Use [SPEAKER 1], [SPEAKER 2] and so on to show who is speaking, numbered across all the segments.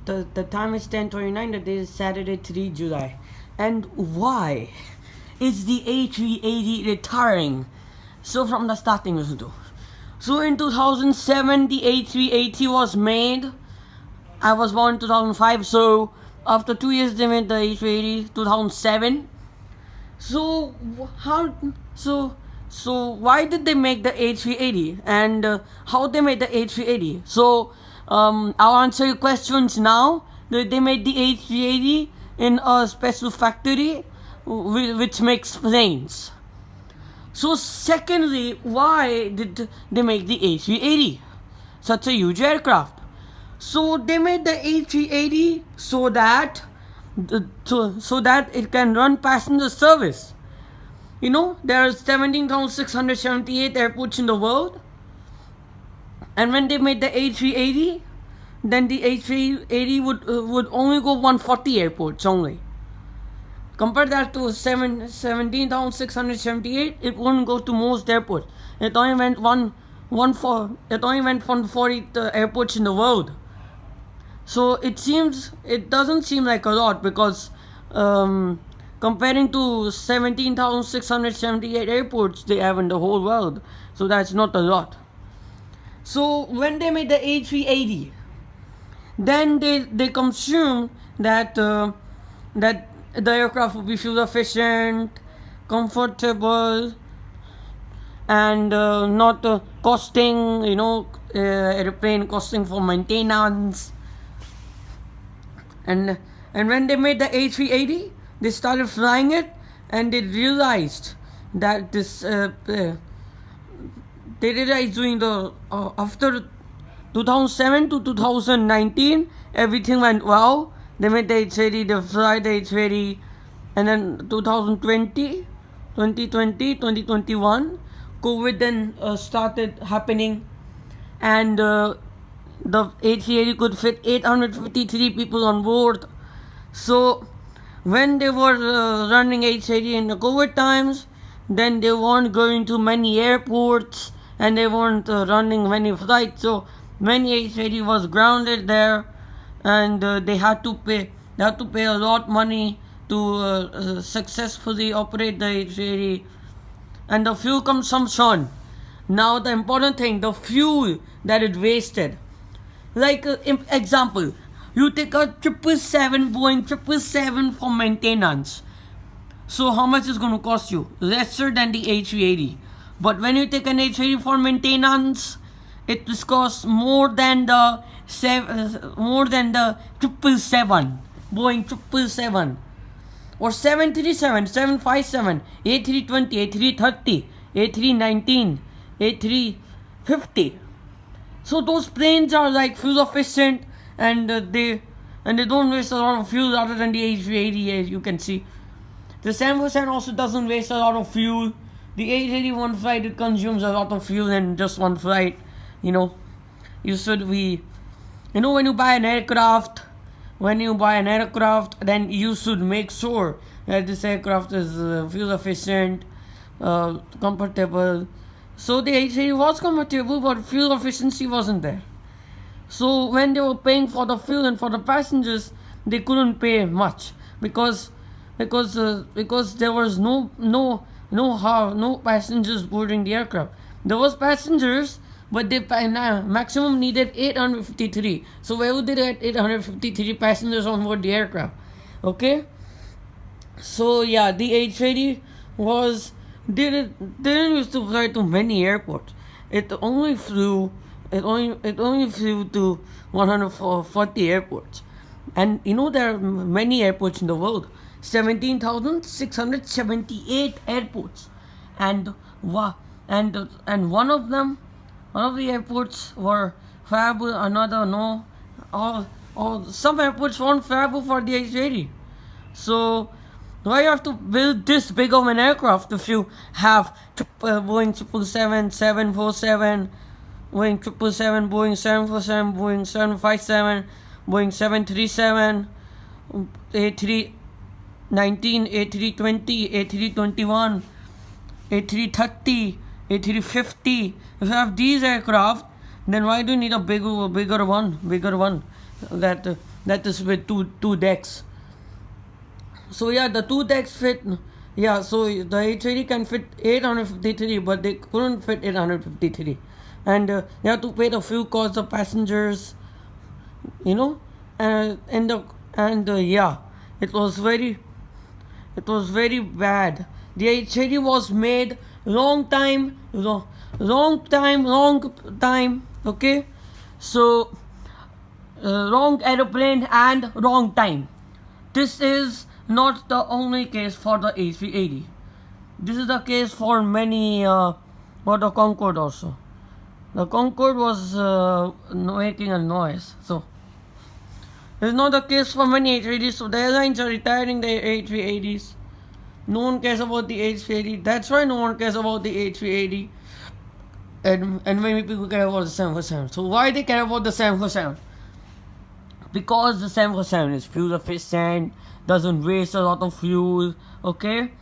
[SPEAKER 1] The time is 10:29. The day is Saturday, 3 July. And why is the A380 retiring? So from the starting, listen to. So in 2007, the A380 was made. I was born in 2005. So after 2 years, they made the A380. 2007. So how? So why did they make the A380, and how they made the A380? So I'll answer your questions now. They made the A380 in a special factory which makes planes. So secondly, why did they make the A380, such a huge aircraft? So they made the A380 so that it can run passenger service. You know, there are 17,678 airports in the world. And when they made the A380, then the A380 would only go 140 airports only. Compare that to 17,678, it wouldn't go to most airports. It only went 140 airports in the world. So it doesn't seem like a lot, because comparing to 17,678 airports they have in the whole world, so that's not a lot. So when they made the A380, then they consumed that the aircraft would be fuel efficient, comfortable, and not costing, airplane costing for maintenance. And when they made the A380, they started flying it, and they realized that during the after 2007 to 2019, everything went well. They made the A380, they fly the A380, and then 2020, 2021, COVID then started happening, and the A380 could fit 853 people on board. So when they were running A380 in the COVID times, then they weren't going to many airports, and they weren't running many flights. So many A380 was grounded there, and they had to pay a lot of money to successfully operate the A380. And the fuel consumption. Now the important thing, the fuel that it wasted. Like example, you take a 777 Boeing 777 for maintenance. So how much is going to cost you? Lesser than the A380. But when you take an A380 for maintenance, it will cost more than the 777 Boeing 777, or 737, 757, A320, A330, A319, A350. So those planes are like fuel efficient, and they don't waste a lot of fuel other than the A380, as you can see. The 747 also doesn't waste a lot of fuel. The A380 one flight, it consumes a lot of fuel in just one flight. When you buy an aircraft, then you should make sure that this aircraft is fuel efficient, comfortable. So the A380 was comfortable, but fuel efficiency wasn't there. So when they were paying for the fuel and for the passengers, they couldn't pay much, because there was no passengers boarding the aircraft. There was passengers, but they maximum needed 853. So where would they get 853 passengers on board the aircraft? Okay. So yeah, the A380 didn't used to fly to many airports. It only flew to 140 airports. And there are many airports in the world. 17,678 airports, and one of the airports were viable, another no. Some airports weren't viable for the A380. So why you have to build this big of an aircraft if you have Boeing 777, 747, Boeing 777, Boeing 747, Boeing 757, Boeing 737, A319, A320, A321, A330, A350. If you have these aircraft, Then why do you need a bigger one that is with two decks? So yeah, the two decks fit. Yeah, so the A380 can fit 853, but they couldn't fit 853, and they have to pay the fuel cost, the passengers, you know, and yeah, it was very bad. The A380 was made wrong time. Okay, so wrong aeroplane and wrong time. This is not the only case for the A380. This is the case for many, for the Concorde also. The Concorde was making a noise. So, it's not the case for many A380s. So, the airlines are retiring the A380s. No one cares about the A380. That's why no one cares about the A380. And many people care about the 747. So, why they care about the 747? Because the 747 is fuel efficient, doesn't waste a lot of fuel, okay,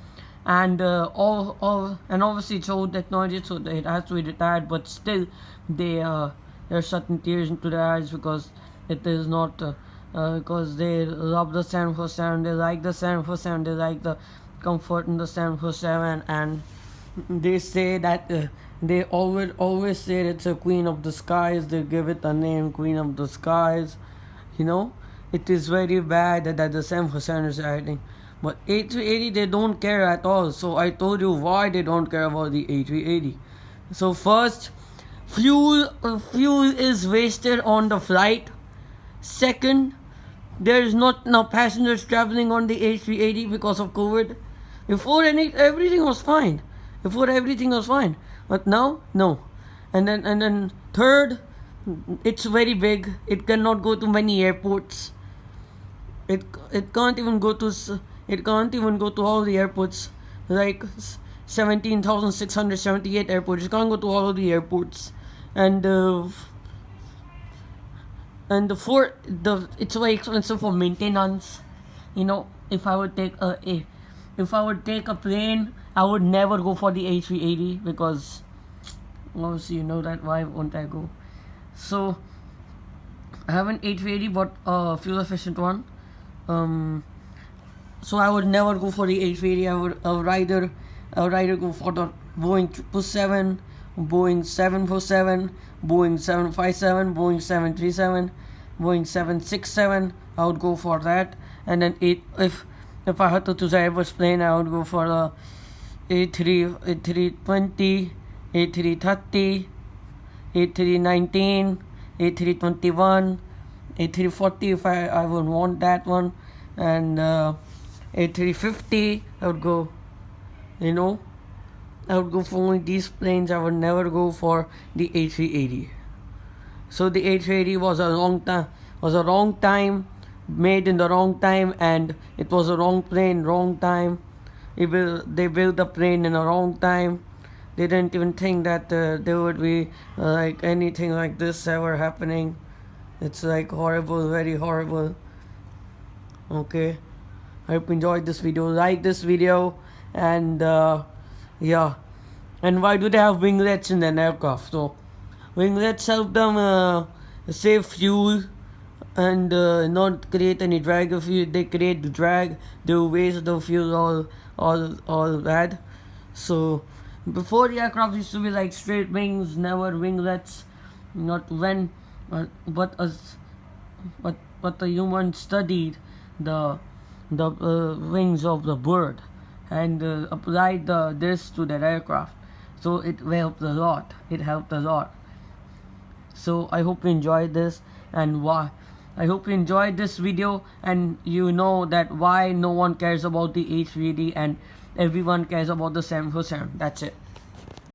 [SPEAKER 1] and and obviously it's old technology, so it has to be retired. But still, there are certain tears into their eyes because it is not because they love the 747, they like the 747, they like the comfort in the 747, and they say that they always say it's a queen of the skies. They give it a name, Queen of the Skies. You know, it is very bad that the 747 is writing. But A380, they don't care at all. So I told you why they don't care about the A380. So first, fuel is wasted on the flight. Second, there is not enough passengers traveling on the A380 because of COVID. Before everything was fine. But now, no. And then third, it's very big. It cannot go to many airports. It can't even go to all the airports, like 17,678 airports. It can't go to all of the airports, and it's very expensive for maintenance. You know, if I would take a plane, I would never go for the A380 because obviously you know that. Why won't I go? So I have an A380, but a fuel efficient one. So I would never go for the A380. I would rather go for the Boeing 777, Boeing 747, Boeing 757, Boeing 737, Boeing 767. I would go for that. And then if I had to choose an Airbus plane, I would go for the A320, A330, A319, A321, A340 if I would want that one, and A350. I would go, I would go for only these planes. I would never go for the A380. So the A380 was a wrong time, made in the wrong time, and it was a wrong plane, wrong time. They built the plane in a wrong time. They didn't even think that there would be like anything like this ever happening. It's like horrible, very horrible. Okay, I hope you enjoyed this video. Like this video, and yeah. And why do they have winglets in an aircraft? So winglets help them save fuel and not create any drag. If they create the drag, they will waste the fuel all bad. So before, the aircraft used to be like straight wings, never winglets. Not when, but the human studied the wings of the bird and applied this to that aircraft. So it helped a lot. So I hope you enjoyed this, and why. I hope you enjoyed this video, and you know that why no one cares about the A380 and everyone cares about the 747. That's it.